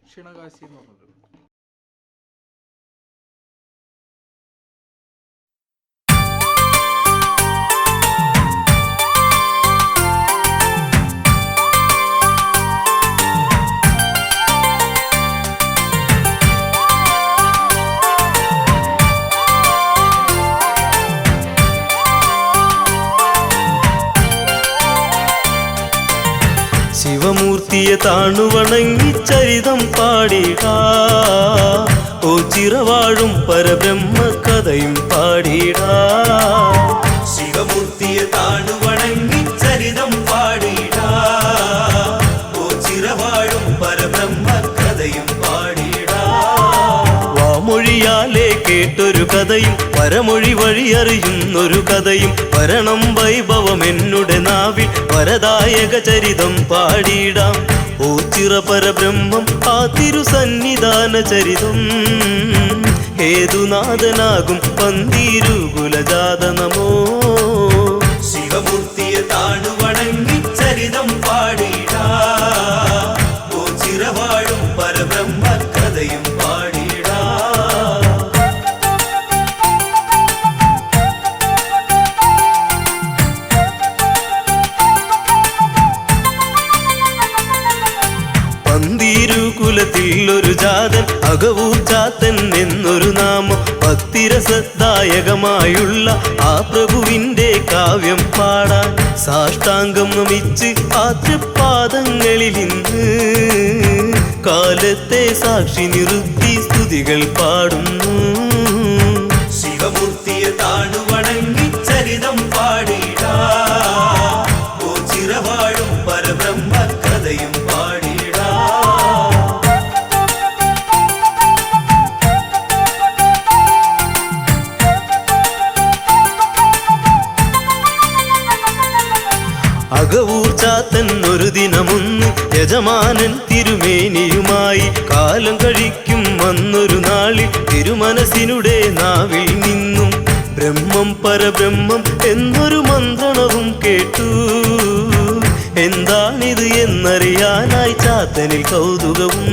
ദക്ഷിണകാശി എന്ന് പറഞ്ഞത്. ശിവമൂർത്തിയെ താണുവണങ്ങി ചരിതം പാടിടാ, ഓ ചിറവാഴും പരബ്രഹ്മ കഥയും പാടിടാ. ശിവമൂർത്തിയെ താണുവണങ്ങി ചരിതം പാടിടാ, ഓ ചിറവാഴും പരബ്രഹ്മ കഥയും പാടിടാ. വാമൊഴിയാലേ കേട്ടൊരു കഥയും പരമൊഴി വഴി അറിയുന്നൊരു കഥയും വരണം വൈഭവം എന്നുടെ നാവിൽ വരദായക ചരിതം പാടിടാം. ഓ ചിറ പരബ്രഹ്മം ആ തിരുസന്നിധാന ചരിതം, ഹേതുനാഥനാകും പന്തീരു കുലജാത നമോ. ശിവമൂർത്തിയെ താണുവണങ്ങി ചരിതം പാടിടാ, ഓ ചിറവാഴും പരബ്രഹ്മ കഥയും പാടിടാ. കുലത്തിൽ ഒരു ജാതൻ അകവൂർ ചാത്തൻ എന്നൊരു നാമം ഭക്തിരസദായകമായുള്ള ആ പ്രഭുവിന്റെ കാവ്യം പാടാൻ സാഷ്ടാംഗം നമിച്ച് ആദ്യപാദങ്ങളിൽ ഇന്ന് കാലത്തെ സാക്ഷി നിർത്തി സ്തുതികൾ പാടുന്നു. ശിവമൂർത്തിയെ താണുവണങ്ങി ചരിതം പാടിടാ, ഓ ചിറവാഴും പരബ്രഹ്മ കഥയും പാടിടാ. അകവൂർ ചാത്തൻ ഒരു ദിനമൊന്ന് യജമാനൻ തിരുമേനിയുമായി കാലം കഴിക്കും വന്നൊരു നാളിൽ തിരുമനസിനുടെ നാവിൽ നിന്നും ബ്രഹ്മം പരബ്രഹ്മം എന്നൊരു മന്ത്രണവും കേട്ടു. എന്താണിത് എന്നറിയാനായി ചാത്തനിൽ കൗതുകവും.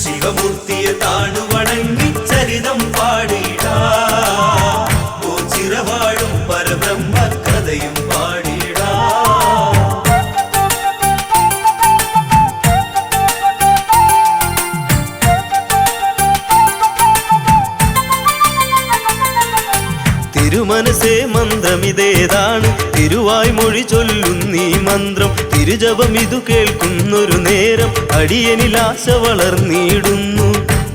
ശിവമൂർത്തിയെ താണുവണങ്ങി ചരിതം പാടിടാ, ഓ ചിറവാഴും പരബ്രഹ്മ കഥയും പാടിടാ. തിരുമനസേ മന്ത്രമിതേതാണ്, തിരുവായ്മൊഴി ചൊല്ലുന്നീ മന്ത്രം. തിരുജപം ഇതു കേൾക്കുന്നൊരു നേരം അടിയനിലാശ വളർന്നിടുന്നു.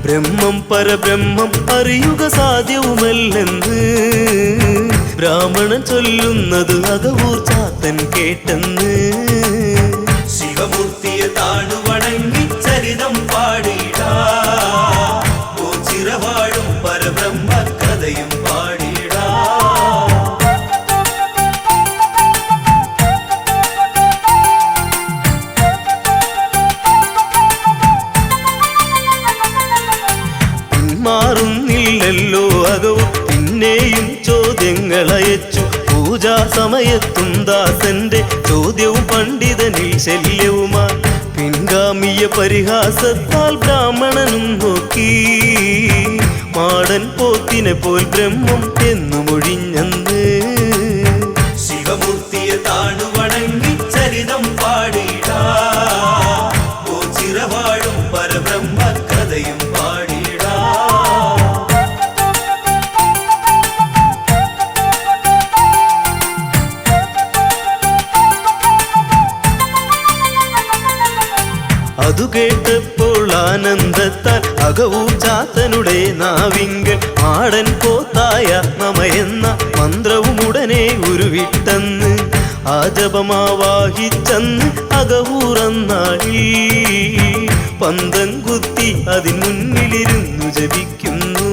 ബ്രഹ്മം പരബ്രഹ്മം അറിയുക സാധ്യവുമല്ലെന്ന് ബ്രാഹ്മണൻ ചൊല്ലുന്നത് അകവൂർ ചാത്തൻ കേട്ടെന്ന്. ശിവമൂർത്തിയെ താണുവണങ്ങി ചരിതം പാടിടാ, ഓ ചിറവാഴും പരബ്രഹ്മ കഥയും പാടിടാ. പിന്മാറുന്നില്ലല്ലോ അകവും പിന്നെയും ചോദ്യങ്ങളയച്ചു. പൂജാ സമയത്തും ദാസന്റെ ചോദ്യവും പണ്ഡിതനിൽ ശല്യവുമാ. പിൻഗാമിയ പരിഹാസത്താൽ ബ്രാഹ്മണനും നോക്കി മാടൻ പോത്തിനെ പോൽ ബ്രഹ്മം എന്നു മൊഴിഞ്ഞന്ന്. ശിവമൂർത്തിയെ താണുവണങ്ങി ചരിതം പാടിടാ, ഓ ചിറവാഴും പരബ്രഹ്മ കഥയും പാടിടാ. അതു കേട്ടപ്പോൾ ആനന്ദത്താൽ അകവൂർ ചാത്തനുടെ നാവിങ്കൽ മാടൻ പോത്തായ നമയെന്ന മന്ത്രവും ഉടനെ ഉരുവിട്ടെന്ന് ആ ജപമാവാഹിച്ചെന്ന് അകവൂറന്നാളി പന്തം കുത്തി അതിൻ മുന്നിലിരുന്നു ജപിക്കുന്നു.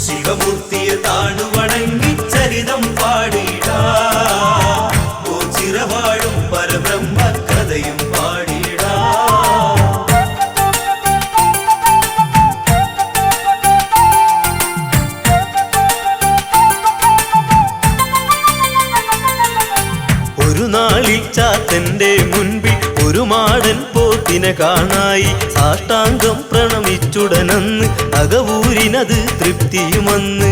ശിവമൂർത്തിയെ താണുവണങ്ങി ചരിതം പാടിടാ, ഓ ചിറവാഴും പരബ്രഹ്മ കഥയും പാടിടാ. ഒരു നാളിൽ ചാത്തന്റെ മുൻപിൽ ഒരു മാടൻ പോത്ത് പോത്തിനെ കാണായി സാഷ്ടാംഗം പ്രണമിച്ചുടനന്ന് അകവൂരിനത് തൃപ്തിയുമന്ന്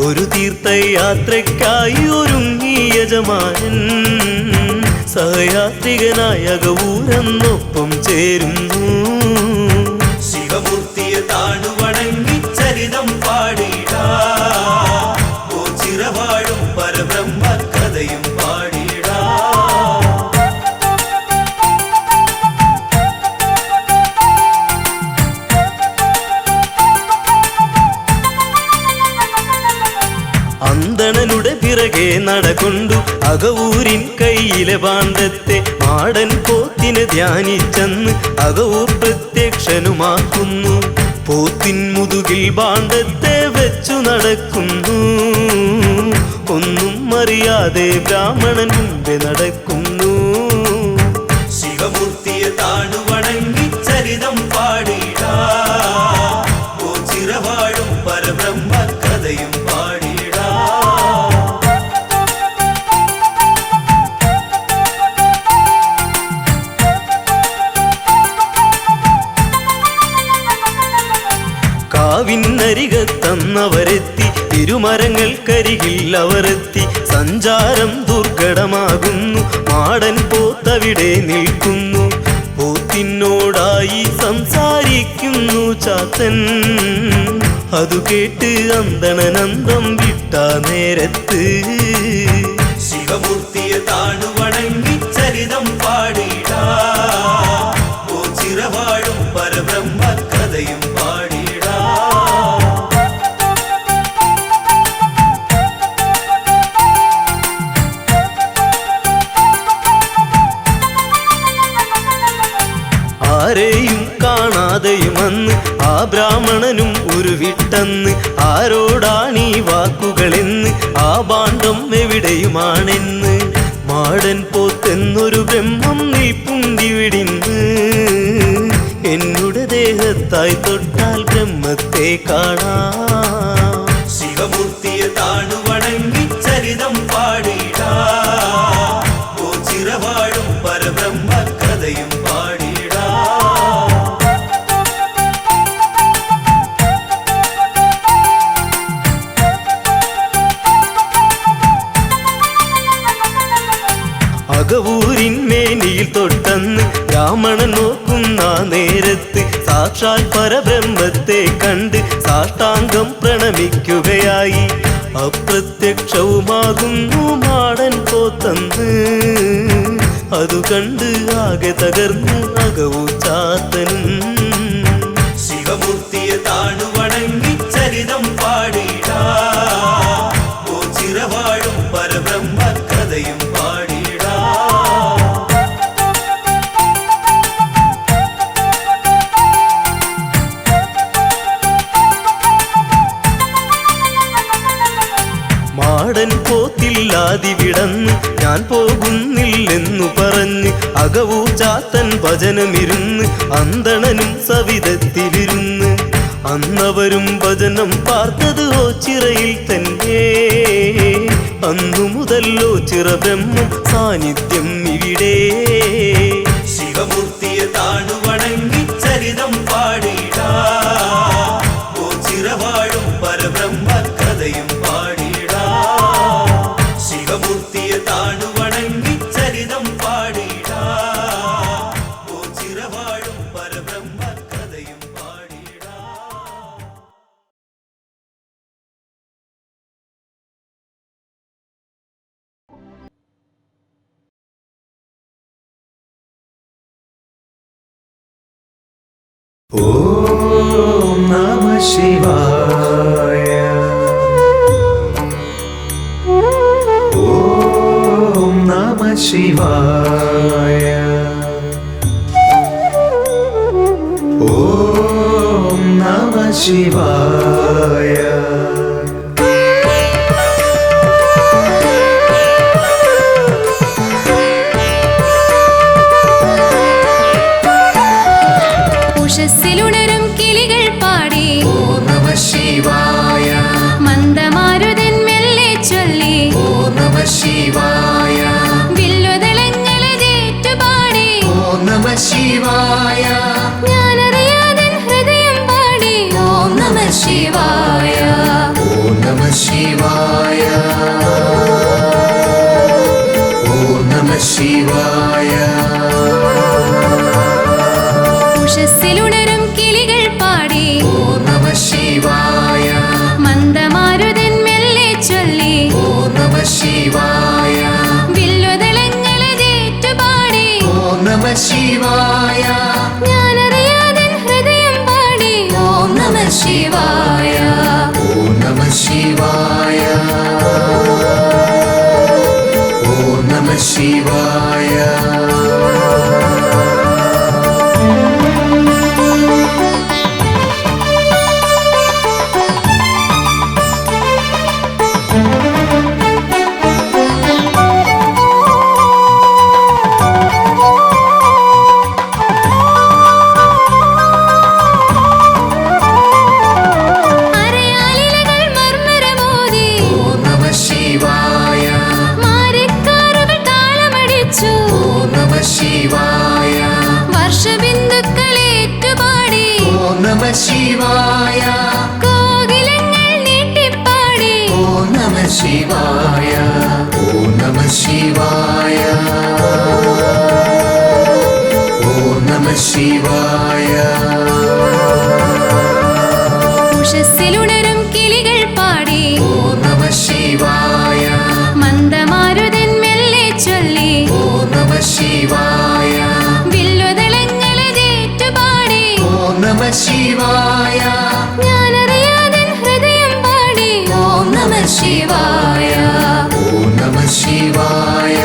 ഒരു തീർത്ഥയാത്രയ്ക്കായി ഒരുങ്ങി യജമാനൻ സഹയാത്രികനായ അകവൂരെന്നൊപ്പം ചേരുന്നു. ശിവമൂർത്തിയെ താണുവണങ്ങി ചരിതം പാടിടാ, ഓ ചിരവാഴും പരബ്രഹ്മ കഥയും പാടിടാ. അന്തണനുടെ പിറകെ നടകൊണ്ടു അകവൂരിൻ കയ്യിലെ പാണ്ഡത്തെ മാടൻ പോത്തിനെ ധ്യാനിച്ചെന്ന് അകവൂർ പ്രത്യക്ഷനുമാക്കുന്നു. പോത്തിൻ മുതുകിൽ പാണ്ഡത്തെ വെച്ചു നടക്കുന്നു. ഒന്നും അറിയാതെ ബ്രാഹ്മണൻ മുമ്പേ നടക്കുന്നു. ശിവമൂർത്തിയെ താണുവണങ്ങി ചരിതം പാടിടാ, ഓ ചിരവാഴും പരബ്രഹ്മ കഥയും പാടിടാ. കാവിനരികത്തന്നവരെത്തി തിരുമരങ്ങൾക്കരികിൽ അവരെത്തി. സഞ്ചാരം ദുർഘടമാകുന്നു, മാടൻ പോത്തവിടെ നിൽക്കുന്നു. പോത്തിനോടായി സംസാരിക്കുന്നു ചാത്തൻ. അതു കേട്ട് അന്തണനന്തം വിട്ട നേരത്ത് ശിവമൂർത്തിയെ താണുവണങ്ങി ചരിതം പാടിടാ, ഓ ചിരവാഴും പരബ്രഹ്മ കഥയും പാടിടാ. ആരെയും കാണാതെയുമന്ന് ആ ബ്രാഹ്മണനും ഉരുവിട്ടെന്ന്. ആരോടാണീ വാക്കുകളെന്ന്, ആ ഭാണ്ഡം എവിടെയുമാണെന്ന്. മാടൻ പോത്തെന്നൊരു ബ്രഹ്മം നിൽപ്പുണ്ടിവിടിന്ന്. എന്നുടെ ദേഹത്തായി തൊട്ടാൽ ബ്രഹ്മത്തെ കാണാം. ശിവമൂർത്തിയെ താണുവണങ്ങി ചരിതം പാടിടാ, ഓ ചിരവാഴും പരബ്രഹ്മ കഥയും പാടിടാ. അകവൂരിന്മേനിയിൽ തൊട്ടെന്ന് ബ്രാഹ്മണൻ നോക്കുന്ന നേരത്ത് സാക്ഷാൽ പരബ്രഹ്മത്തെ കണ്ട് സാഷ്ടാംഗം പ്രണമിക്കുകയായി. അപ്രത്യക്ഷവുമാകുന്നു മാടൻ പോത്തന്ന്. അതു കണ്ട് ആകെ തകർന്നു അകവൂർ ചാത്തനും. ശിവമൂർത്തിയെ താണുവണങ്ങി ചരിതം പാടിടാ, ഓ ചിരവാഴും പരബ്രഹ്മ കഥയും പാടിടാ. മാടൻ പോത്തില്ലാതിവിടന്ന് ഞാൻ പോകുന്നില്ലെന്നു പറഞ്ഞ് അകവൂർ ചാത്തൻ ഭജനമിരുന്ന് അന്തണനും സവിധത്തിലിരുന്ന്. അന്നവരും ഭജനം പാർത്തത് ഓച്ചിറയിൽ തന്നെ. അന്നു മുതല്ലോ ചിറ ബ്രഹ്മം സാന്നിധ്യം ഇവിടെ. ശിവമൂർത്തിയെ താണുവണങ്ങി ചരിതം പാടിടാ, ഓ ചിരവാഴും പരബ്രഹ്മ കഥയും പാടിടാ. ശിവമൂർത്തിയെ താണുവണങ്ങി ചരിതം പാടിടാ, ഓ ചിരവാഴും പരബ്രഹ്മ കഥയും പാടിടാ. ഓം നമഃ ശിവായ. ഓം നമഃ ശിവായ. ഓം നമഃ ശിവായ. ഉഷസ്സിലുണരും കിളികൾ പാടി ഓം നമഃ ശിവായ. മന്ദമാരുതൻ മെല്ലെ ചൊല്ലി ഓം നമഃ ശിവായ. വില്ലുതളങ്ങളെ ജേറ്റുപാടി ഓം നമഃ ശിവായ. ശിവായ ഞാനറിയാതെ ഹൃദയം പാടി ഓം നമ ശിവായ ഓം നമ ശിവായ ഓം നമ ശിവായ ഉഷസ്സിലുണരും കിളികൾ പാടി ഓം നമ ശിവായ മന്ദമാരുതൻ മെല്ലെ ചൊല്ലി ഓം നമ ശിവായ വില്ലുതളങ്ങളതേറ്റു പാടി ഓം നമ ശിവായ ഞാനറിയാതെ ഹൃദയം പാടി ഓം നമ ശിവായ ഓം നമ ശിവായ ഓം നമ ശിവായ അരയാലിലകൾ മർമ്മരമോതി ഓം നമ ശിവായ മാരിക്കാറുകൾ താളമടിച്ചു ഓം നമ ശിവായ വർഷബിന്ദുക്കളേറ്റുപാടി ഓം നമ ശിവായ കോകിലങ്ങൾ നീട്ടിപ്പാടി ഓം നമ ശിവായ ഓം നമ ശിവായ ഓം നമ ശിവായ ഉഷസ്സിലുണരും കിളികൾ പാടി ഓം നമ ശിവായ മന്ദമാരുതൻ മെല്ലെ ചൊല്ലി ഓം നമ ശിവായ വില്ലുതളങ്ങളതേറ്റു പാടി ഓം നമ ശിവായ ഞാനറിയാതെ ഹൃദയം പാടി ഓം നമ ശിവായ ഓം നമ ശിവായ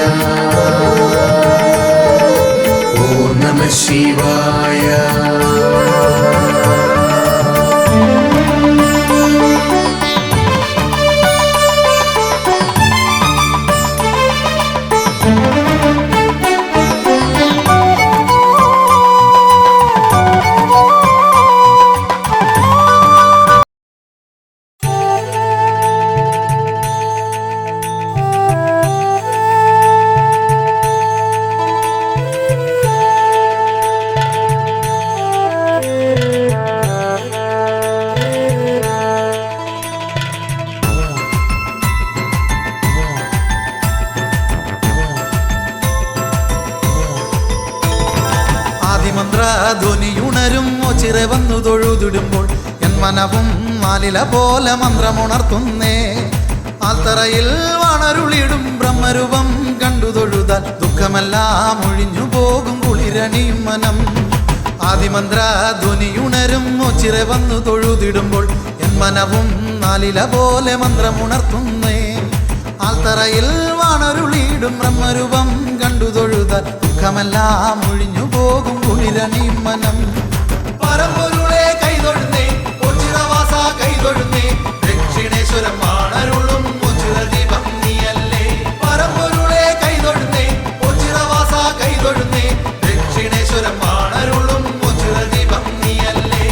ഓം നമ ശിവായ ധ്വനിയുണരും ചിറെ വന്നു തൊഴുതിടുമ്പോൾ എൻ മനവും മാലില പോലെ മന്ത്രമുണർത്തുന്നേ ആൽത്തറയിൽ വണരുളിടും ബ്രഹ്മരൂപം കണ്ടു തൊഴുതാൽ ദുഃഖമെല്ലാം ഒഴിഞ്ഞു പോകും കുളിരണിയും മനം ആദിമന്ത്ര ധ്വനിയുണരും ചിറെ വന്നു തൊഴുതിടുമ്പോൾ എൻ മനവും മാലില പോലെ മന്ത്രമുണർത്തുന്നേ ആൽത്തറയിൽ വണരുളിടും ബ്രഹ്മരൂപം കണ്ടു തൊഴുതാൽ ദുഃഖമെല്ലാം ഒഴിഞ്ഞു പോകും കുളിരണിയും മനം പരമ്പൊരുളെ കൈതൊഴുന്നേ ഒച്ചിറവാസ കൈതൊഴുന്നേ ദക്ഷിണേശ്വരം വാണരുളും ഒച്ചിറദീപം നീയല്ലേ പരമ്പൊരുളെ കൈതൊഴുന്നേ ഒച്ചിറവാസ കൈതൊഴുന്നേ ദക്ഷിണേശ്വരം വാണരുളും ഒച്ചിറദീപം നീയല്ലേ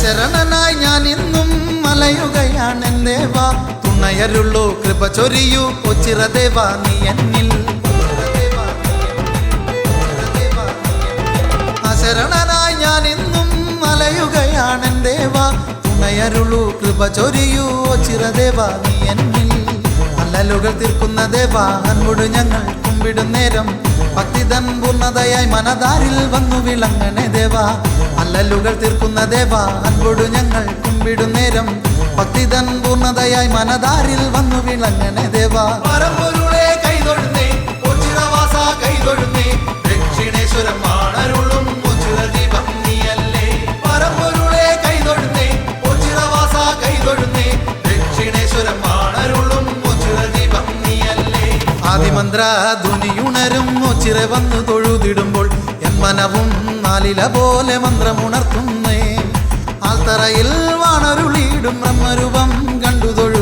ശരണനായി ഞാൻ ഇന്നും മലയുകയാണ് ദേവാ തുണയരുള്ളൂ കൃപ ചൊരിയൂ ഒച്ചിറ ദേവാ നീ എന്നിൽ ശരണനായി ഞാൻ ഇന്നും മലയുകയാണ് ദേവാ തുണയരുള്ളൂ കൃപ ചൊരിയൂ ഒച്ചിറ ദേവാ നീ എന്നിൽ അല്ലലുകൾ തീർക്കുന്ന ദേവാ അൻപൊടു ഞങ്ങൾ കുമ്പിടും നേരം ഭക്തിതൻ പൂർണ്ണതയായി മനതാരിൽ വന്നു വിളങ്ങണേ ദേവാ അല്ലലുകൾ തീർക്കുന്ന ദേവാ അൻപൊടു ഞങ്ങൾ കുമ്പിടും നേരം ഭക്തിതൻ പൂർണ്ണതയായി മനതാരിൽ വന്നു വിളങ്ങണേ ദേവാ പരമ്പൊരുളെ കൈതൊഴുന്നേ ഒച്ചിറവാസ കൈതൊഴുന്നേ ദക്ഷിണേശ്വരം വാണരുളും ഒച്ചിറദീപം നീയല്ലേ പരമ്പൊരുളെ കൈതൊഴുന്നേ ഒച്ചിറവാസ കൈതൊഴുന്നേ ദക്ഷിണേശ്വരം വാണരുളും ഒച്ചിറദീപം നീയല്ലേ ആദിമന്ത്ര ധ്വനിയുണരും ഒച്ചിറെ വന്നു തൊഴുതിടുമ്പോൾ എൻ മനവും നാലില പോലെ മന്ത്രമുണർത്തുന്നേ ആൽത്തറയിൽ വാണരുളിയിടും ബ്രഹ്മരൂപം കണ്ടു തൊഴു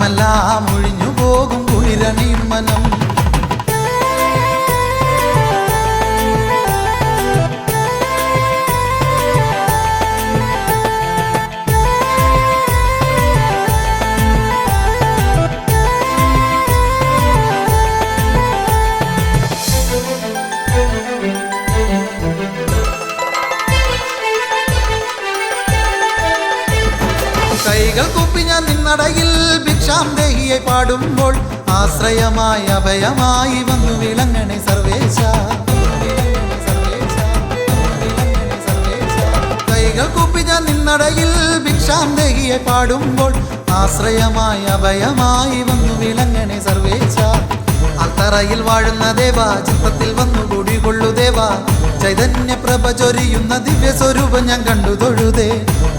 ദുഃഖമെല്ലാം ഒഴിഞ്ഞു പോകും കുളിരണിയും മനം. കൈകൾ കൂപ്പി ഞാൻ നിന്നടയിൽ ഭിക്ഷാം ദേഹിയെ പാടുമ്പോൾ ആശ്രയമായി അഭയമായി വന്നു വിളങ്ങണേ സർവേശ. കൈകൾ കൂപ്പി ഞാൻ നിന്നടയിൽ ഭിക്ഷാം ദേഹിയെ പാടുമ്പോൾ ആശ്രയമായി അഭയമായി വന്നു വിളങ്ങണേ സർവേശ. അത്തറയിൽ വാഴുന്ന ദേവ ചിത്തത്തിൽ വന്നു കുടികൊള്ളു ദേവ. ചൈതന്യ പ്രഭ ചൊരിയുന്ന ദിവ്യ സ്വരൂപം ഞാൻ കണ്ടു തൊഴുതേ.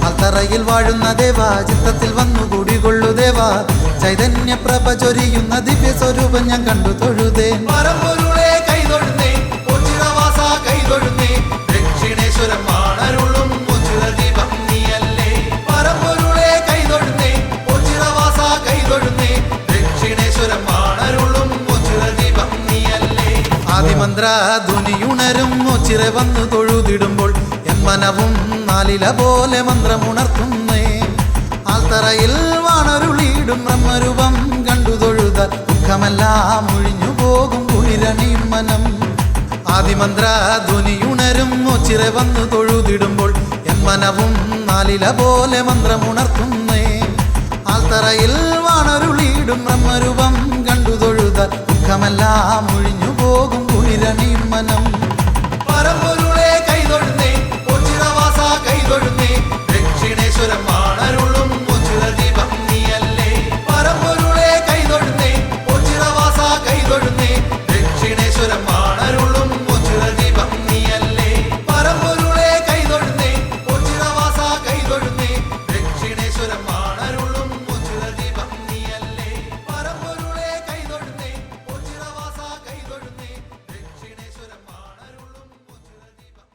അത്തറയിൽ വാഴുന്ന ദേവ ചിത്തത്തിൽ വന്നു കുടികൊള്ളു ദേവ. ചൈതന്യ പ്രഭ ചൊരിയുന്ന ദിവ്യ സ്വരൂപം ഞാൻ കണ്ടു തൊഴുതേ. പരമ്പൊരുളെ കൈതൊഴുന്നേ ഉച്ചിരവാസ കൈതൊഴുന്നേ. ദക്ഷിണേശ്വരം മാണരുളും ഉച്ചിരദീപം നീയല്ലേ. പരമ്പൊരുളെ കൈതൊഴുന്നേ ഉച്ചിരവാസ കൈതൊഴുന്നേ. ദക്ഷിണേശ്വരം മാണരുളും ഉച്ചിരദീപം നീയല്ലേ. ആദിമന്ത്ര ധ്വനിയുണരും ഉച്ചിര വന്നു തൊഴുതിടുമ്പോൾ എൻ മനവും നാലില പോലെ മന്ത്രമുണർത്തുന്നേ. ആൽത്തറയിൽ വാണരുളിയിടും ബ്രഹ്മരൂപം കണ്ടു തൊഴുത ദുഃഖമെല്ലാം ഒഴിഞ്ഞു പോകും കുളിരണിയും മനം. ആദിമന്ത്ര ധ്വനിയുണരും ഉച്ചിര വന്നു തൊഴുതിടുമ്പോൾ എൻ മനവും നാലില പോലെ മന്ത്രമുണർത്തുന്നേ. ആൽത്തറയിൽ വാണരുളിയിടും ബ്രഹ്മരൂപം കണ്ടു തൊഴുത ദുഃഖമെല്ലാം ഒഴിഞ്ഞു പോകും കുളിരണിയും മനം. പരമ്പൊരുളെ കൈതൊഴുന്നേ ഉച്ചിരവാസ കൈതൊഴുന്നേ. ദക്ഷിണേശ്വരം മാണരുളും ഉച്ചിരദീപം നീയല്ലേ. പരമ്പൊരുളെ കൈതൊഴുന്നേ ഉച്ചിരവാസ കൈതൊഴുന്നേ. ദക്ഷിണേശ്വരം മാണരുളും ഉച്ചിരദീപം നീയല്ലേ. പരമ്പൊരുളെ കൈതൊഴുന്നേ ഉച്ചിരവാസ കൈതൊഴുന്നേ. ദക്ഷിണേശ്വരം മാണരുളും ഉച്ചിരദീപം നീയല്ലേ. പരമ്പൊരുളെ കൈതൊഴുന്നേ ഉച്ചിരവാസ കൈതൊഴുന്നേ. ദക്ഷിണേശ്വരം മാണരുളും ഉച്ചിരദീപം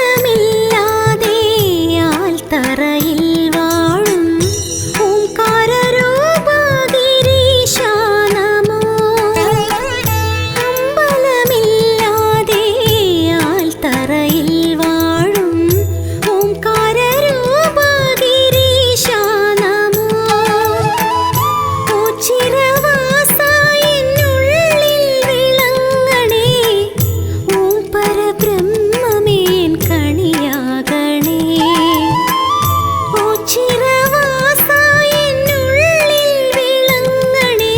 അമ്പലമില്ലാതെ ആൽത്തറയിൽ വാഴും ഓംകാരരൂപ ഗിരീശ നമോ. അമ്പലമില്ലാതെ ആൽത്തറയിൽ വാഴും ഓംകാരരൂപ ഗിരീശ നമോ. ഉച്ചിരവാസ എന്നുള്ളിൽ വിളങ്ങണേ. ഓം പരബ്രഹ്മമേൻ കണിയാകണേ. ഉച്ചിരവാസ എന്നുള്ളിൽ വിളങ്ങണേ.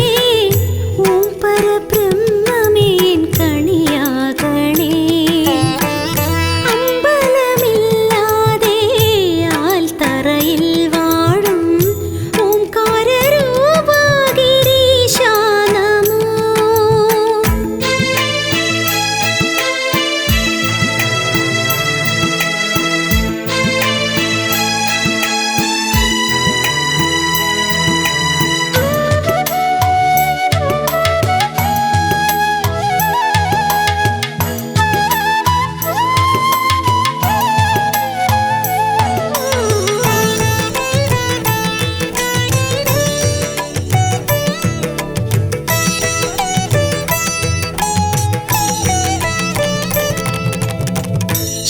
ഓം പരബ്രഹ്മമേൻ കണിയാകണേ. അമ്പലമില്ലാതെ ആൽത്തറയിൽ വാഴും ഓംകാരരൂപ ഗിരീശ നമോ.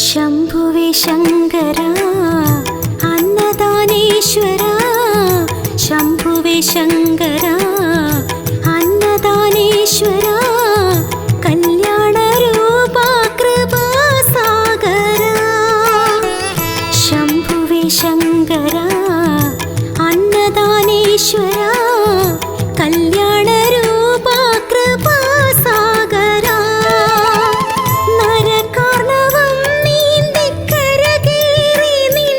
ശംഭുവേ ശങ്കര അന്നദാനേശ്വര. ശംഭുവേ ശങ്കര അന്നദാനേശ്വര. കല്യാണരൂപ കൃപാസാഗര. ശംഭുവേ ശങ്കര അന്നദാനേശ്വര. കല്യാണരൂപ കൃപാസാഗര. നരകാർണവം നീന്തിക്കരകേറി നിൻ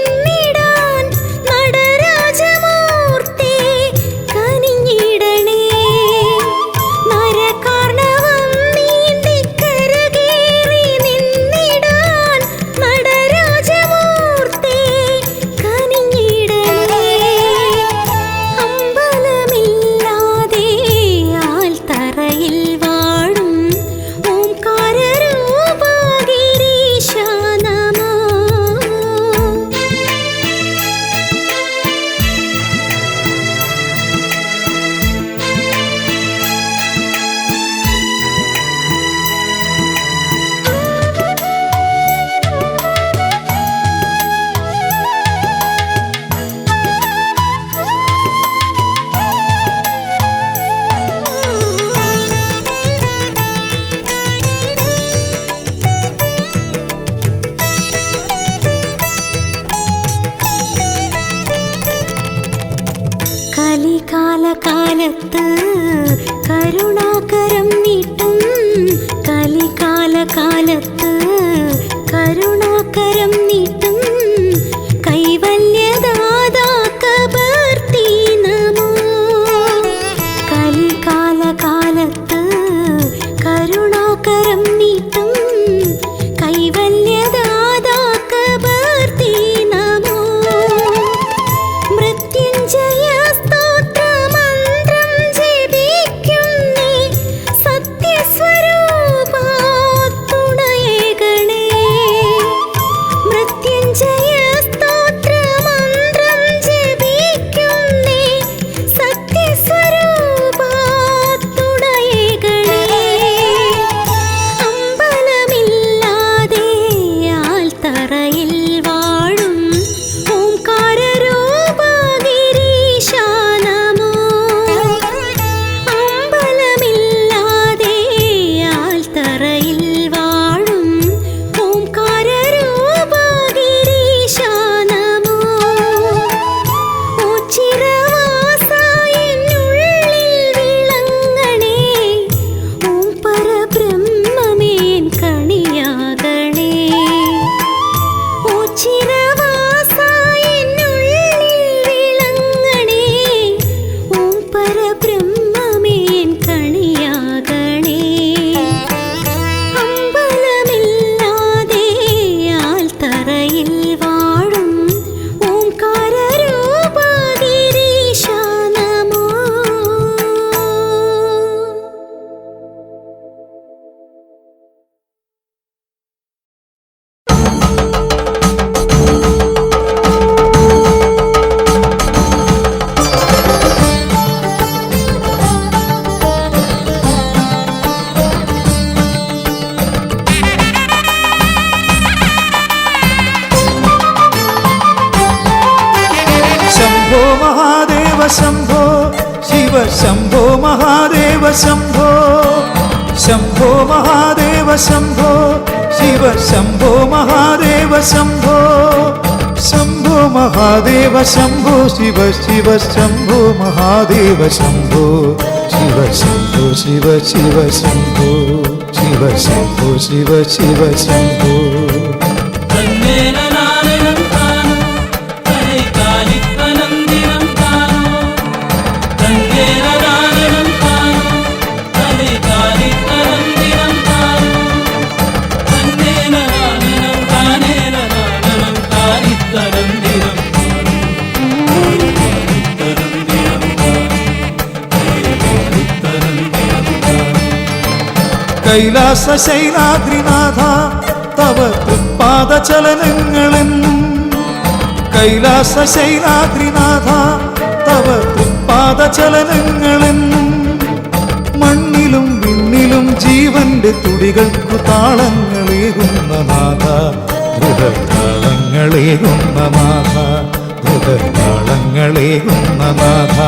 കലികാലകാലത്ത് കരുണാകരം നീട്ടും കലികാലകാലത്ത് കരുണാകരം നീട്ടും കൈവല്യദാതാ കബർത്തി നമോ കലികാലകാലത്ത് കരുണാകരം നീട്ടും കൈവല്യദാതാ കബർത്തി നമോ മൃത്യുഞ്ജയ സ്തോത്രമന്ത്രം ജപിക്കുന്നേ സത്യസ്വരൂപാ തുണയേകണേ മൃത്യുഞ്ജയ സ്തോത്രമന്ത്രം ജപിക്കുന്നേ സത്യസ്വരൂപാ തുണയേകണേ അമ്പലമില്ലാതെ ആൽത്തറയിൽ വാഴും ഓംകാരരൂപാ ഗിരീശാ നമോ അമ്പലമില്ലാതെ ആൽത്തറയിൽ വാഴും ഓംകാരരൂപാ ഗിരീശാ നമോ ഓച്ചിരവാസ എന്നുള്ളിൽ വിളങ്ങണേ ഓം പരബ്രഹ്മമേ കണിയാകണേ ഓച്ചിരവാസ എന്നുള്ളിൽ വിളങ്ങണേ ഓം പരബ്രഹ്മമേ കണിയാകണേ അമ്പലമില്ലാതെ ആൽത്തറയിൽ വാഴും ഓംകാരരൂപാ ഗിരീശാ നമോ ശംഭോ മഹാദേവ ശംഭോ ശിവ ശംഭോ മഹാദേവ ശംഭോ ശംഭോ മഹാദേവ ശംഭോ ശിവ ശംഭോ മഹാദേവ ശംഭോ ശംഭോ മഹാദേവ ശംഭോ ശിവ ശിവ ശംഭോ മഹാദേവ ശംഭോ ശിവ ശംഭോ ശിവ ശിവ ശംഭോ ശിവ ശംഭോ ശിവ ശിവ ശംഭോ കൈലാസ ശൈലാദ്രിനാഥ തവ തൃപ്പാദചലനങ്ങളെന്നും കൈലാസ ശൈലാദ്രിനാഥ തവ തൃപ്പാദചലനങ്ങളെന്നും മണ്ണിലും വിണ്ണിലും ജീവന്റെ തുടികൾക്കു താളങ്ങളേകുന്ന നാഥ ധൃതതാളങ്ങളേകുന്ന നാഥ ധൃതതാളങ്ങളേകുന്ന നാഥ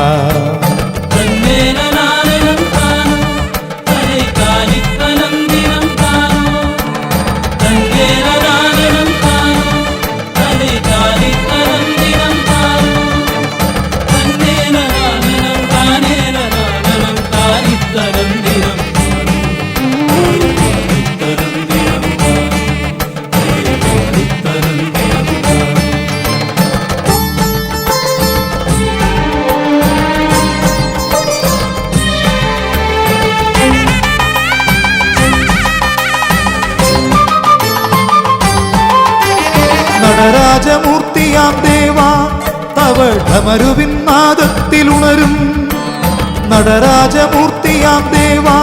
നടരാജമൂർത്തിയാം ദേവാ തവ ഢമരുവിൻ നാദത്തിലുണരും നടരാജമൂർത്തിയാം ദേവാ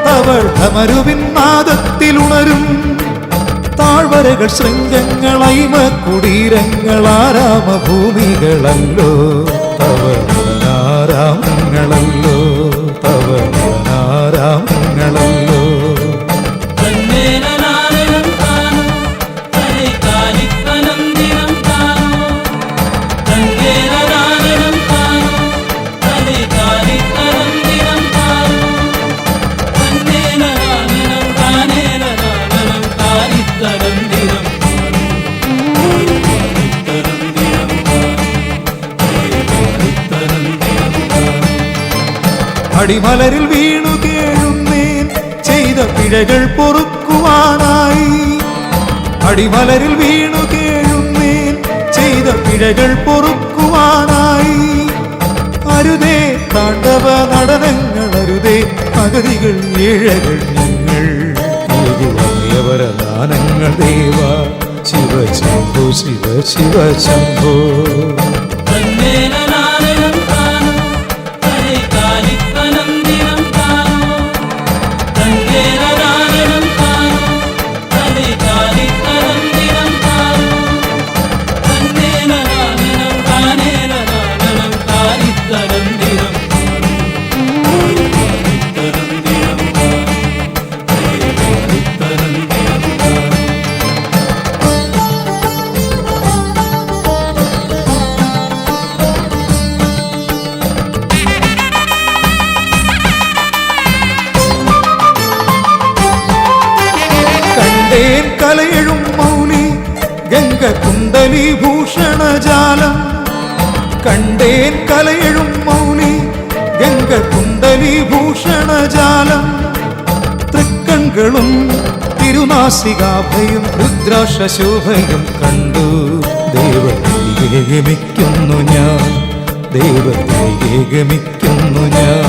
തവ ഢമരുവിൻ നാദത്തിലുണരും താഴ്വരകൾ ശൃംഗങ്ങളൈമ കുടീരങ്ങൾ ആരാമഭൂമികളല്ലോ തവ ആരാമങ്ങളല്ലോ തവ ആരാമങ്ങളല്ലോ അടിമലരിൽ വീണു കേഴുന്നേൻ ചെയ്ത പിഴകൾ പൊറുക്കുവാനായി. അടിമലരിൽ വീണു കേഴുന്നേൻ ചെയ്ത പിഴകൾ പൊറുക്കുവാനായി. അരുതേ താണ്ഡവ നടനങ്ങൾ, അരുതേ അഗതികൾ ഏഴകൾ ഞങ്ങൾ. വരദാനങ്ങൾ ദേവ ശിവ ശംഭോ ശിവ ശിവ ശംഭോ. കലയെഴും മൗലി ഗംഗ കുണ്ടലി ഭൂഷണജാലം. കണ്ടേൻ കലയെഴും മൗലി ഗംഗ കുണ്ടലി ഭൂഷണജാലം. തൃക്കൺകളും തിരുനാസികാഭയും രുദ്രാക്ഷശോഭയും കണ്ടു. ദേവതയെ ഗമിക്കുന്നു ഞാൻ, ദേവതയെ ഗമിക്കുന്നു ഞാൻ.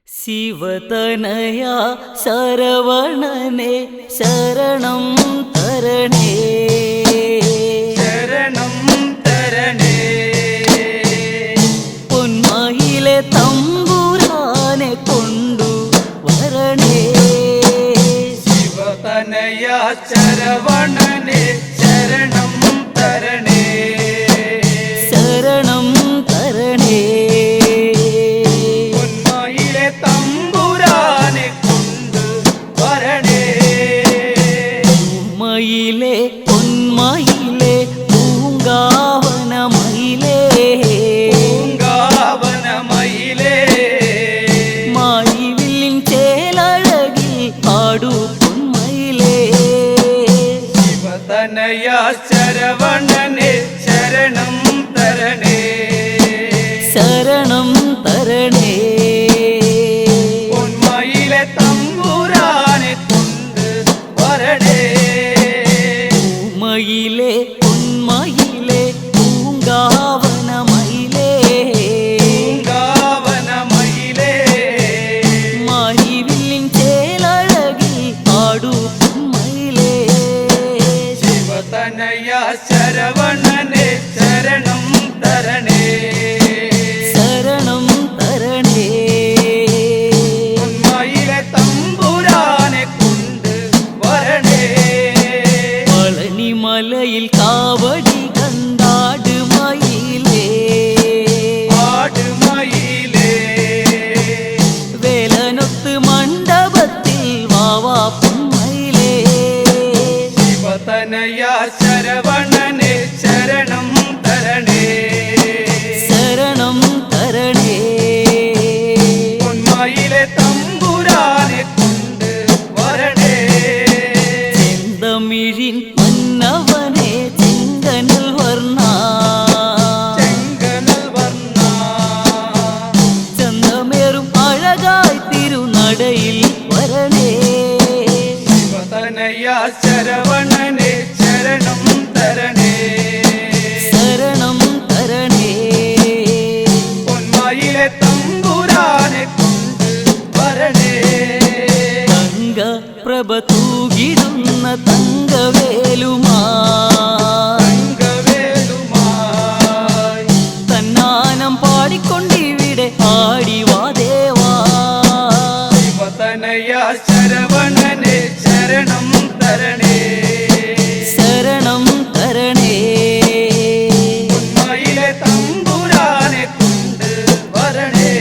ശിവതനയാ ശരവണനെ ശരണം തരണേ, ശരണം തരണേ. പൊന്മയിലെ തമ്പുരാനെ കൊണ്ടു വരണേ. ശിവതനയാ ശരവണനെ ശരണം തരണേ, ശരണം തരണേ. തമ്പുരാനെ കൊണ്ട് വരണേ. മയിലേ പൊന്മയിലേ പൂങ്കാവനമയിലേ, പൂങ്കാവനമയിലേ. മായിവില്ലിൻ ചേലഴകിൽ ആടു പൊന്മയിലേ. ശിവതനയാ ശരവണനെ ശരണം തരണേ, ശരണം തരണേ. തമ്പുരാനെ കൊണ്ട് വരണേ. മയിലേ പൊന്മയിലേ പൂങ്കാവനമയിലേ, പൂങ്കാവനമയിലേ. മായിവില്ലിൻ ചേലഴകിൽ ആടു പൊന്മയിലേ. ശിവതനയാ ശരവണനെ ശരണം തരണേ, ശരണം തരണേ. തമ്പുരാനെ കൊണ്ട് വരണേ. പളനിമലയിൽ കാവടി കണ്ടാട് മയിലേ, ആടുമയിലേ. വേലനൊത്ത് മണ്ഡപത്തിൽ വാവാ പൊന്മയിലേ. ശിവതനയാ ശരവണനെ ശരണം തരണേ, ശരണം തരണേ. തമ്പുരാനെ കൊണ്ട് വരണേ. പ്രഭ തൂകിടുന്ന തങ്കവേലുമായി തങ്കവേലുമായി തന്നാനം പാടിക്കൊണ്ടിവിടെ ആടിവാ ദേവാ ശിവതനയ ശരവണനെ ശരണം തരണേ ശരണം തരണേ ഉന്മയിലെ തമ്പുരാനെ കൊണ്ട് വരണേ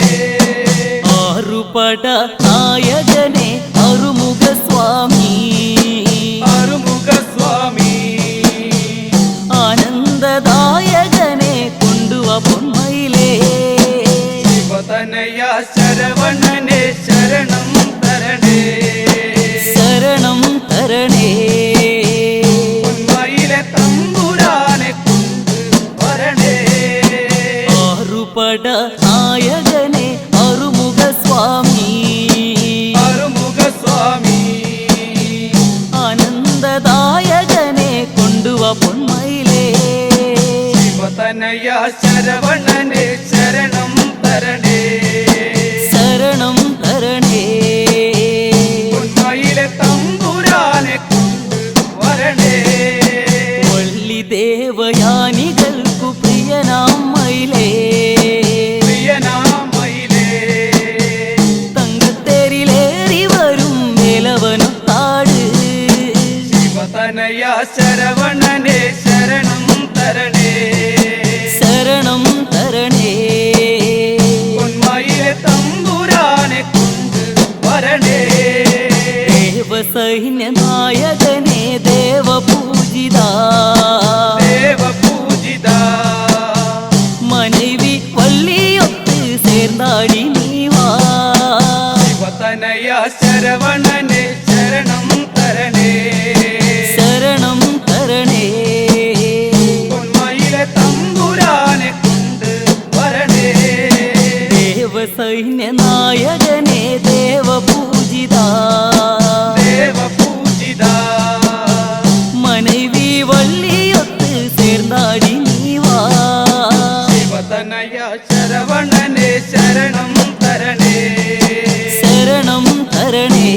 ആറുപട നായകനെ അറുമുഖ സ്വാമി അറുമുഖസ്വാമി ആനന്ദദായകനെ കൊണ്ടുവാ പൊന്മയിലേ ശിവതനയ ശരവണനെ ശരണം തരണേ ശരണം തരണേ ഉന്മയിലെ തമ്പുരാനെ കൊണ്ട് വരണേ ആറുപട നായകനെ അറുമുഖ സ്വാമി അറുമുഖസ്വാമി ആനന്ദദായകനെ കൊണ്ടുവാ പൊന്മയിലേ ശിവതനയ ശരവണനെ ശരണം തരണേ ശരണം തരണേ ഉന്മയിലെ തമ്പുരാനെ കൊണ്ട് വരണേ വള്ളി ദേവയാനികൾക്കു പ്രിയനാമയിലേ പ്രിയനാമയിലേ തങ്കത്തേരിലേറി വരും വേലവനത്താട് ശിവതനയ ശരവണനെ ശരണം തരണേ ശരണം തരണേ ഉന്മയിലെ തമ്പുരാനെ കൊണ്ട് വരണേ ദേവസൈന്യ നായകനെ ദേവപൂജിത ദേവപൂജിത മனைவி വള്ളിയൊത്ത് ചേർന്നാടി നീവാ ശിവതനയ ശരവണനെ ശരണം തരണേ ശരണം തരണേ ഉന്മയിലെ തമ്പുരാനെ കൊണ്ട് വരണേ ദേവസൈന്യ നായകനെ ദേവപൂജിത ദേവപൂജിത മனைவி വള്ളിയൊത്ത് ചേർന്നാടി നീവാ ശിവതനയ ശരവണനെ ശരണം തരണേ ശരണം തരണേ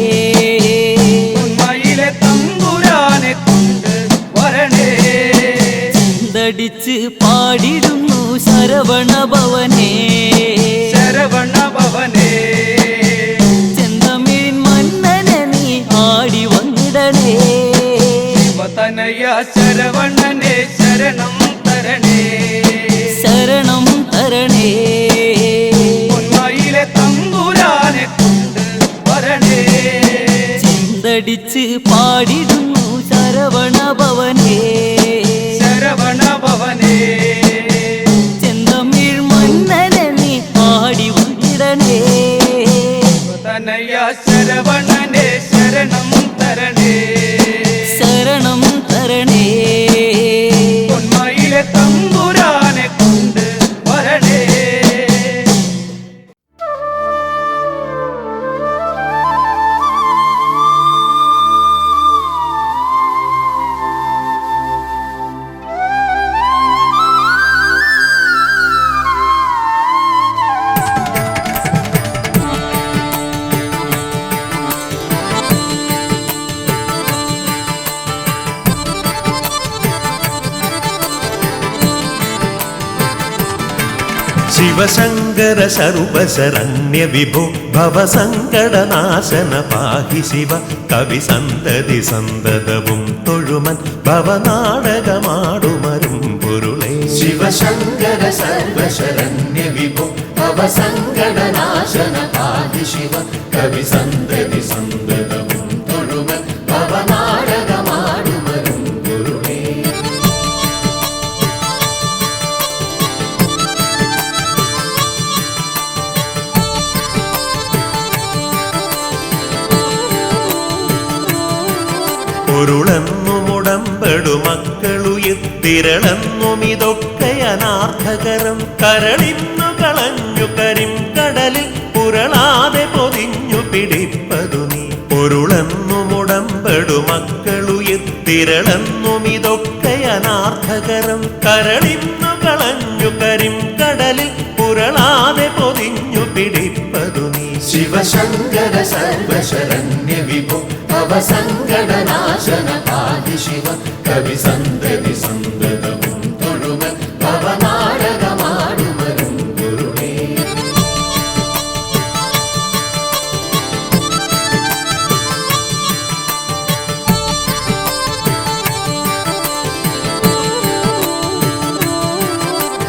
ഉന്മയിലെ തമ്പുരാനെ കൊണ്ട് വരണേ ചിന്തടിച്ച് പാടിടുന്നു ശരവണ ഭവനേ ശരവണ ഭവനേ ചെന്തമിഴിൻ മന്നനെ നീ ആടി വന്നിടണേ ശിവതനയ ശരവണനെ ശരണം തരണേ ശരണം തരണേ ഉന്മയിലെ തമ്പുരാനെ കൊണ്ട് വരണേ ചിന്തടിച്ച് പാടിടുന്നു ശരവണ ഭവനേ ശരവണ ഭവനേ ചെന്തമിഴ് മന്നനെ നീ ആടി വന്നിടണേ തനയ ശരവണനെ ശരണം തരണേ ശരണം തരണേ ഉന്മയിലെ തമ്പുരാനെ കൊണ്ട് വരണേ ശിവശങ്കര സർവശരണ്യ വിഭോ ഭവസങ്കടനാശന പാഹി ശിവ കവി സന്തതി സന്തതവും തൊഴുമൻ ഭവനാടകമാടുമരും പൊരുളേ ശിവശങ്കര സർവശരണ്യ വിഭോ ഭവസങ്കടനാശന പാഹി ശിവ കവി സന്തതി സന്തതവും തൊഴുമൻ ഭവനാടകമാടുമരും ഗുരുവേ പൊരുളെന്നുമുടമ്പെടു മക്കളുയിത്തിരളെന്നുമിതൊക്കെ അനാർത്ഥകരം കരളിന്നു കളഞ്ഞു കരിം കടലിൽ പുരളാതെ പൊതിഞ്ഞു പിടിപ്പതു നീ പൊരുളെന്നുമുടമ്പെടു മക്കളുയിത്തിരളെന്നുമിതൊക്കെ അനാർത്ഥകരം കരളിന്നു കളഞ്ഞു കരിം കടലിൽ പുരളാതെ പൊതിഞ്ഞു പിടിപ്പതു നീ ശിവശങ്കര സർവശരണ്യ വിഭോ ഭവസങ്കടനാശന ആദിശിവ കവി സന്തതി സന്തതവും തൊഴുമൻ ഭവനാടകമാടുമരും ഗുരുവേ.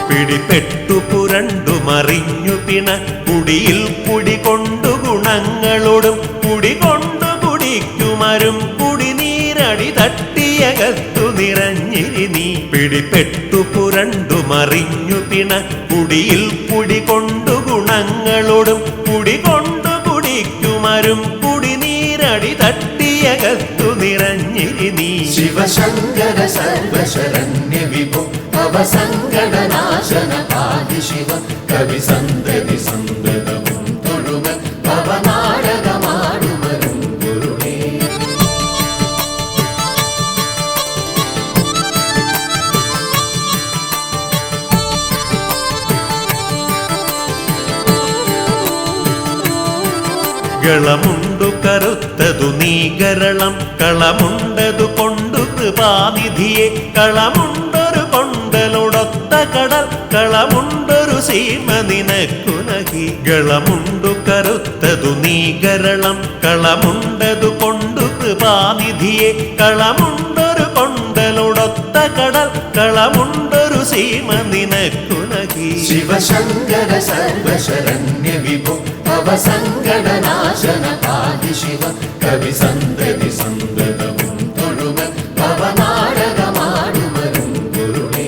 പിടിപ്പെട്ടു പുരണ്ടു മറിഞ്ഞു പിണ കുടിയിൽ കുടികൊണ്ടു ഗുണങ്ങളോടും കുടികൊണ്ടു കുടിക്കുമരും കുടിനീരടി തട്ടിയകത്തു നിറഞ്ഞിരി നീ. പിടിപ്പെട്ടു പുരണ്ടു മറിഞ്ഞു പിണ കുടിയിൽ കുടികൊണ്ടു ഗുണങ്ങളോടും കുടികൊണ്ടു കുടിക്കുമരും കുടിനീരടി തട്ടിയകത്തു നിറഞ്ഞിരി നീ. ശിവശങ്കര സർവശരണ്യ വിഭോ ഭവസങ്കടനാശന ആദിശിവ കവി സന്തതി സന്തതവും തൊഴുമൻ ഭവനാടകമാടുമരും ഗുരുവേ. ഗളമുണ്ടു കറുത്തതു നീ ഗരളം കളമുണ്ടതു കൊണ്ടു കൃപാനിധിയെ കളമുണ്ടൊരു കൊണ്ടലൊടൊത്ത കടൽ കളമുണ്ടൊരു സീമ നിനക്കു നഹി. ഗളമുണ്ടു കറുത്തതു നീ ഗരളം കളമുണ്ടതു കൊണ്ടു കൃപാനിധിയെ കളമുണ്ടൊരു കൊണ്ടലൊടൊത്ത കടൽ കളമുണ്ടൊരു സീമ നിനക്കു നഹി. ശിവശങ്കര സർവശരണ്യ വിഭോ ഭവസങ്കടനാശന ആദിശിവ കവി സന്തതി സന്തതവും തൊഴുമൻ ഭവനാടകമാടുമരും ഗുരുവേ.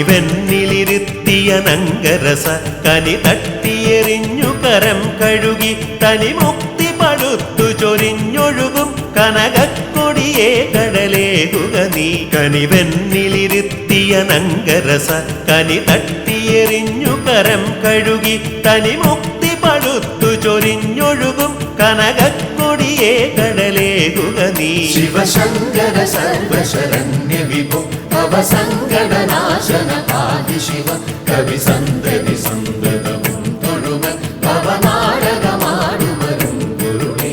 കനിവെന്നിലിരുത്തിയ നങ്കരസ കനി തട്ടിയെറിഞ്ഞു കരം കഴുകി തനി മുക്തി പടുത്തു ചൊരിഞ്ഞൊഴുകും കനകക്കൊടിയേ കടലേകുക നീ. കനിവെന്നിലിരുത്തിയ നങ്കരസ കനി തട്ടിയെറിഞ്ഞു കരം കഴുകി തനി മുക്തി പടുത്തു ചൊരിഞ്ഞൊഴുകും കനകക്കൊടിയേ കടലേകുക നീ. ശിവശങ്കര സർവശരണ്യ വിഭോ ഭവസങ്കടനാശന ആദിശിവ കവി സന്തതി സന്തതവും തൊഴുമൻ ഭവനാടകമാടുമരും ഗുരുവേ.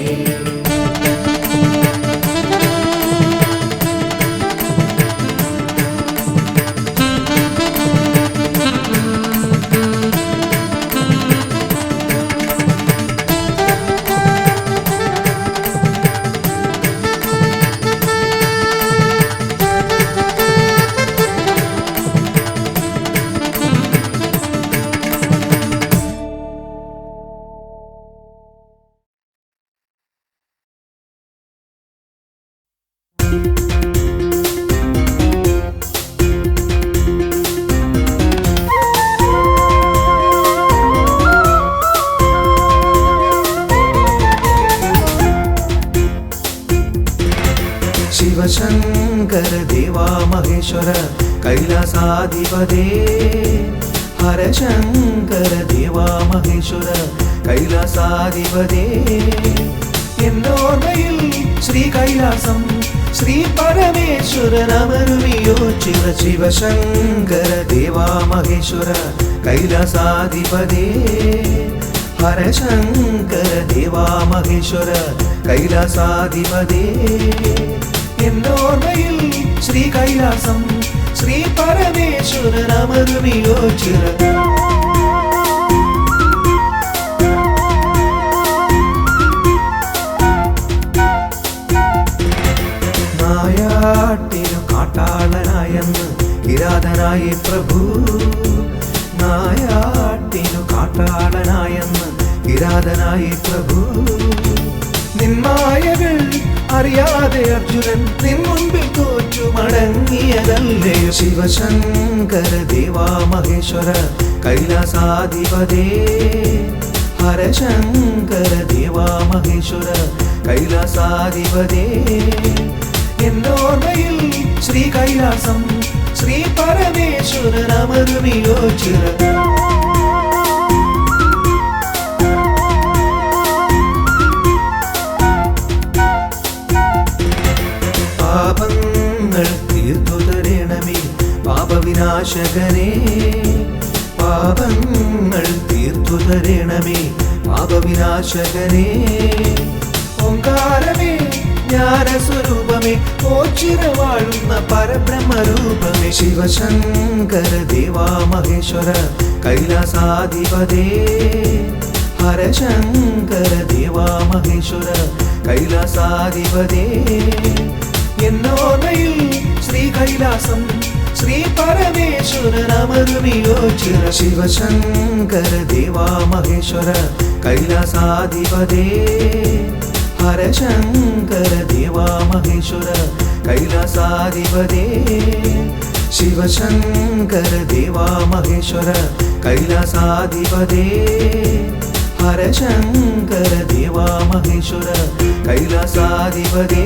ശിവശങ്കര ദേവാ മഹേശ്വര കൈലാസാധിപതേ. ഹരശങ്കര ദേവാ മഹേശ്വര കൈലാസാധിപതേ. എന്നോർമ്മയിൽ ശ്രീ കൈലാസം ശ്രീ പരമേശ്വരനമരുവിയോ ചിര. ശിവശങ്കര ദേവാ മഹേശ്വര കൈലാസാധിപതേ. ഹരശങ്കര ദേവാ മഹേശ്വര കൈലാസാധിപതേ. എന്നോർമ്മയിൽ ശ്രീ കൈലാസം ശ്രീ പരമേശ്വരനമരുവിയോ ചിര. നായാട്ടിനു കാട്ടാളനായെന്ന് കിരാതനായി പ്രഭു. നായാട്ടിനു കാട്ടാളനായെന്ന് കിരാതനായി പ്രഭു. നിന്മായകൾ അറിയാതെ അർജുനൻ നിൻ മുൻപിൽ തോറ്റു മടങ്ങിയതല്ലയോ. ശിവശങ്കര ദേവാ മഹേശ്വര കൈലാസാധിപതേ. ഹരശങ്കര ദേവാ മഹേശ്വര കൈലാസാധിപതേ. എന്നോർമ്മയിൽ ശ്രീ കൈലാസം ശ്രീ പരമേശ്വരനമരുവിയോ ചിര. പാപങ്ങൾ തീർത്തു തരണമേ പാപവിനാശകനേ പാപങ്ങൾ തീർത്തു തരണമേ പാപവിനാശകനേ ഓംകാരമേ ജ്ഞാനസ്വരൂപമേ ഓച്ചിറവാഴുന്ന പരബ്രഹ്മരൂപമേ ശിവശങ്കര ദേവാ മഹേശ്വര കൈലാസാധിപതേ ഹരശങ്കര ദേവാ മഹേശ്വര കൈലാസാധിപതേ എന്നോർമ്മയിൽ ശ്രീ കൈലാസം ശ്രീ പരമേശ്വരനമരുമിയോച്ചിറ ശിവശങ്കര ദേവാ മഹേശ്വര കൈലാസാധിപതേ ഹരശങ്കര ദേവാ മഹേശ്വര കൈലാസാധിപതേ ശിവശങ്കര ദേവാ മഹേശ്വര കൈലാസാധിപതേ ഹരശങ്കര ദേവാ മഹേശ്വര കൈലാസാധിപതേ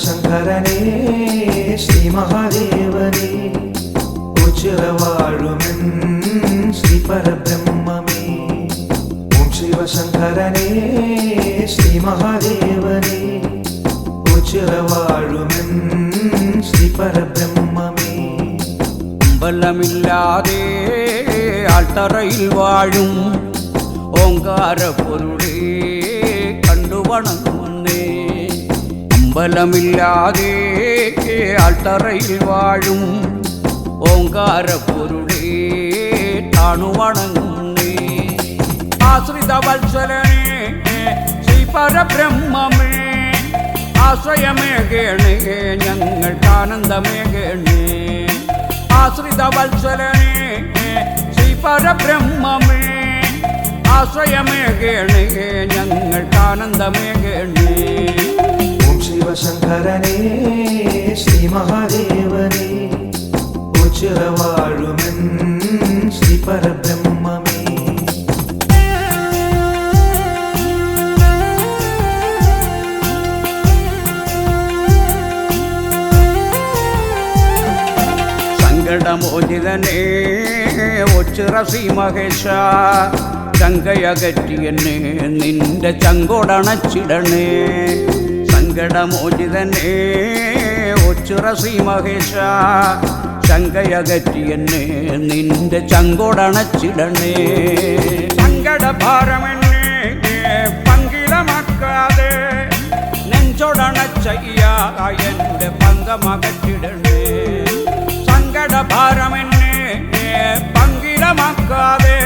ശങ്കരനേ ശ്രീ മഹാദേവനേ ഉച്ചിറവാഴുമെൻ ശ്രീ പരബ്രഹ്മമേ ഓം ശിവശങ്കരനേ ശ്രീ മഹാദേവനേ ഉച്ചിറവാഴുമെൻ ശ്രീ പരബ്രഹ്മമേ അമ്പലമില്ലാതെ ആൾത്തറയിൽ വാഴും ഓങ്കാര പൊരുളേ കണ്ടുവണങ്ങുന്നേ അമ്പലമില്ലാതെ ആൾത്തറയിൽ വാഴും ഓങ്കാര പൊരുളേ താണുവണങ്ങുന്നേ ആശ്രിത വത്സലനേ ശ്രീ പരബ്രഹ്മമേ ആശ്രയമേകേണേ ഞങ്ങൾക്കാനന്ദമേകേണേ ആശ്രിത വത്സലനേ ശ്രീ പരബ്രഹ്മമേ ആശ്രയമേകേണേ ഞങ്ങൾക്കാനന്ദമേകേണേ ശിവശങ്കരനേ ശ്രീ മഹാദേവനേ ഉച്ചിറവാഴുമെൻ ശ്രീ പരബ്രഹ്മമേ സങ്കടമോചിതനേ ഒച്ചിറ ശ്രീ മഹേശ ചങ്കയകറ്റിയെന്നെ നിന്റെ ചങ്കോടണച്ചിടണേ സങ്കടമോചിതനേ ഒച്ചിറ ശ്രീ മഹേശ ശങ്കയകറ്റിയെന്നെ നിന്റെ ചങ്കോടണച്ചിടണേ സങ്കടഭാരമെന്നെ പങ്കിലമാക്കാതെ നെഞ്ചോടണച്ചയ്യ എൻ്റെ പങ്കമകറ്റിടണേ സങ്കടഭാരമെന്നെ പങ്കിലമാക്കാതെ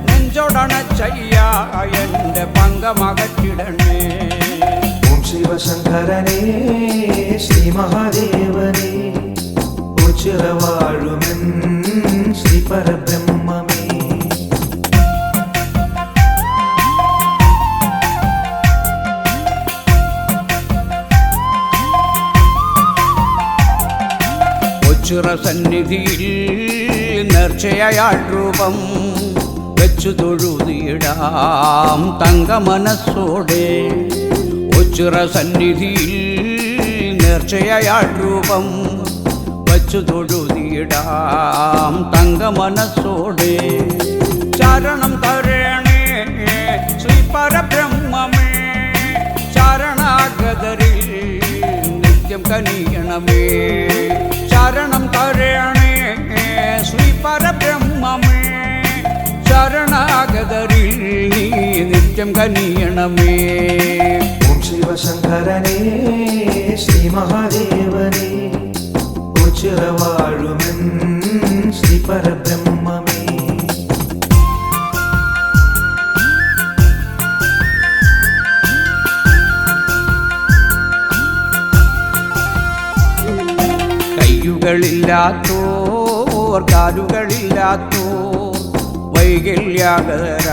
നെഞ്ചോടണച്ചയ്യ എൻ്റെ പങ്കമകറ്റിടണേ ശിവശങ്കരനേ ശ്രീ മഹാദേവനേ ഉച്ചിറവാഴുമെൻ ശ്രീ പരബ്രഹ്മമേ ഒച്ചിറ സന്നിധിയിൽ നേർച്ചയാൾ രൂപം വെച്ചു തൊഴുതിയിടാം തങ്കമനസ്സോടെ ഒച്ചിറ സന്നിധിയിൽ നേർച്ചയാൾ രൂപം വച്ചു തൊഴുതിയിടാം തങ്കമനസ്സോടെ ചരണം തരണേ ശ്രീ പരബ്രഹ്മമേ ചരണാഗതരിൽ നിത്യം കനിയണമേ ചരണം തരണേ ശ്രീ പരബ്രഹ്മമേ ശരണാഗതരിൽ നീ നിത്യം കനിയണമേ ശിവശങ്കരനേ ശ്രീ മഹാദേവനേ ഉച്ചിറവാഴുമെൻ ശ്രീ പരബ്രഹ്മമേ കൈയുകളില്ലാത്തോർ കാലുകളില്ലാത്തോർ വൈകല്യാകരായി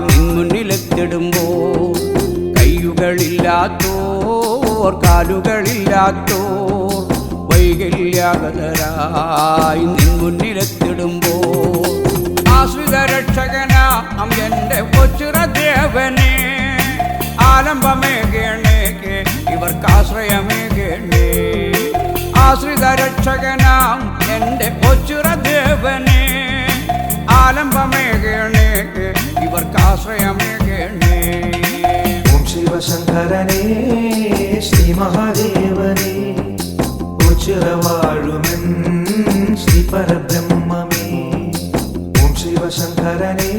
നിൻ മുന്നിലെത്തിടുമ്പോൾ കയ്യുകളില്ലാത്തോർ കാലുകളില്ലാത്തോർ വൈകല്യാകരായി നിൻ മുന്നിലെത്തിടുമ്പോൾ ആശ്രിത രക്ഷകനാം എൻ്റെ കൊച്ചുരദേവനെ ആലംബമേകേണേ ഇവർക്കാശ്രയമേകേണേ ആശ്രിത രക്ഷകനാം എൻ്റെ കൊച്ചുരദേവനെ ആലംബമേകേണേ ഇവർക്കാശ്രയമേകേണേ ഓം ശിവശങ്കരനേ ശ്രീ മഹാദേവനേ ഉച്ചിറവാഴുമെൻ ശ്രീ പരബ്രഹ്മമേ ഓം ശിവശങ്കരനേ